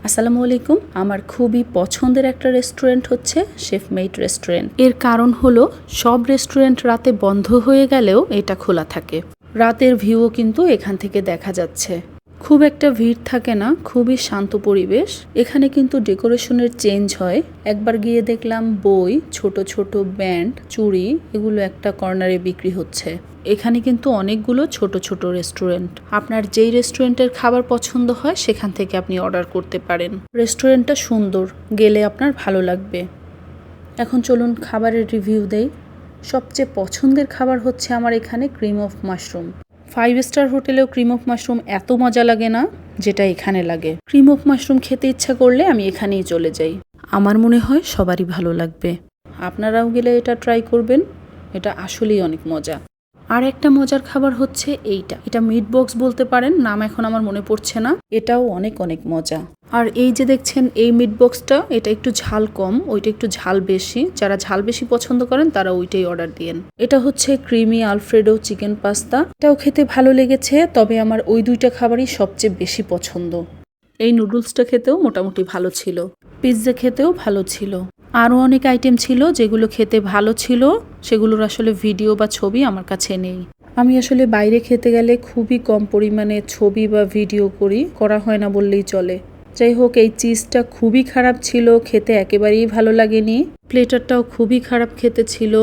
আসসালামু আলাইকুম। আমার খুবই পছন্দের একটা রেস্টুরেন্ট হচ্ছে শেফমেট রেস্টুরেন্ট। এর কারণ হলো সব রেস্টুরেন্ট রাতে বন্ধ হয়ে গেলেও এটা খোলা থাকে। রাতের ভিউও কিন্তু এখান থেকে দেখা যাচ্ছে। খুব একটা ভিড় থাকে না, খুবই শান্ত পরিবেশ। এখানে কিন্তু ডেকোরেশনের চেঞ্জ হয়। একবার গিয়ে দেখলাম বই, ছোট ছোট ব্যান্ড, চুড়ি এগুলো একটা কর্নারে বিক্রি হচ্ছে। এখানে কিন্তু অনেকগুলো ছোট ছোট রেস্টুরেন্ট। আপনার যেই রেস্টুরেন্টের খাবার পছন্দ হয় সেখান থেকে আপনি অর্ডার করতে পারেন। রেস্টুরেন্টটা সুন্দর, গেলে আপনার ভালো লাগবে। এখন চলুন খাবারের রিভিউ দেই। সবচেয়ে পছন্দের খাবার হচ্ছে আমার এখানে ক্রিম অফ মাশরুম। 5 স্টার হোটেলেও ক্রিম অফ মাশরুম এত মজা লাগে না যেটা এখানে লাগে। ক্রিম অফ মাশরুম খেতে ইচ্ছা করলে আমি এখানেই চলে যাই। আমার মনে হয় সবারই ভালো লাগবে। আপনারাও গেলে এটা ট্রাই করবেন, এটা আসলেই অনেক মজা। আর একটা মজার খাবার হচ্ছে এটা মিট বক্স বলতে পারেন, নাম এখন আমার মনে পড়ছে না। এটাও অনেক অনেক মজা। আর এই যে দেখছেন এই মিট বক্সটা, এটা একটু ঝাল কম, ওইটা একটু ঝাল বেশি। যারা ঝাল বেশি পছন্দ করেন তারা ওইটাই অর্ডার দিয়েন। এটা হচ্ছে ক্রিমি আলফ্রেডো চিকেন পাস্তা। এটাও খেতে ভালো লেগেছে, তবে আমার ওই দুইটা খাবারই সবচেয়ে বেশি পছন্দ। এই নুডলসটা খেতেও মোটামুটি ভালো ছিল, পিৎজা খেতেও ভালো ছিল। আরও অনেক আইটেম ছিল যেগুলো খেতে ভালো ছিল, সেগুলোর আসলে ভিডিও বা ছবি আমার কাছে নেই। আমি আসলে বাইরে খেতে গেলে খুবই কম পরিমাণে ছবি বা ভিডিও করা হয় না বললেই চলে। যাই হোক, এই চিজটা খুবই খারাপ ছিল, খেতে একেবারেই ভালো লাগেনি। প্লেটারটাও খুবই খারাপ খেতে ছিল,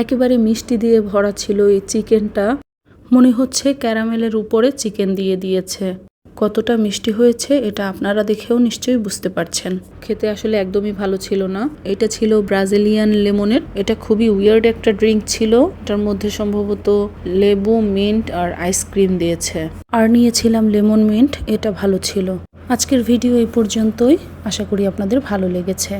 একেবারে মিষ্টি দিয়ে ভরা ছিল এই চিকেনটা। মনে হচ্ছে ক্যারামেলের উপরে চিকেন দিয়ে দিয়েছে। কতটা মিষ্টি হয়েছে এটা আপনারা দেখেও নিশ্চয়ই বুঝতে পারছেন। খেতে আসলে একদমই ভালো ছিল না। এটা ছিল ব্রাজিলিয়ান লেমনের। এটা খুবই উইয়ার্ড একটা ড্রিঙ্ক ছিল। এটার মধ্যে সম্ভবত লেবু, মিন্ট আর আইসক্রিম দিয়েছে। আর নিয়েছিলাম লেমন মিন্ট, এটা ভালো ছিল। আজকের ভিডিও এই পর্যন্তই। আশা করি আপনাদের ভালো লেগেছে।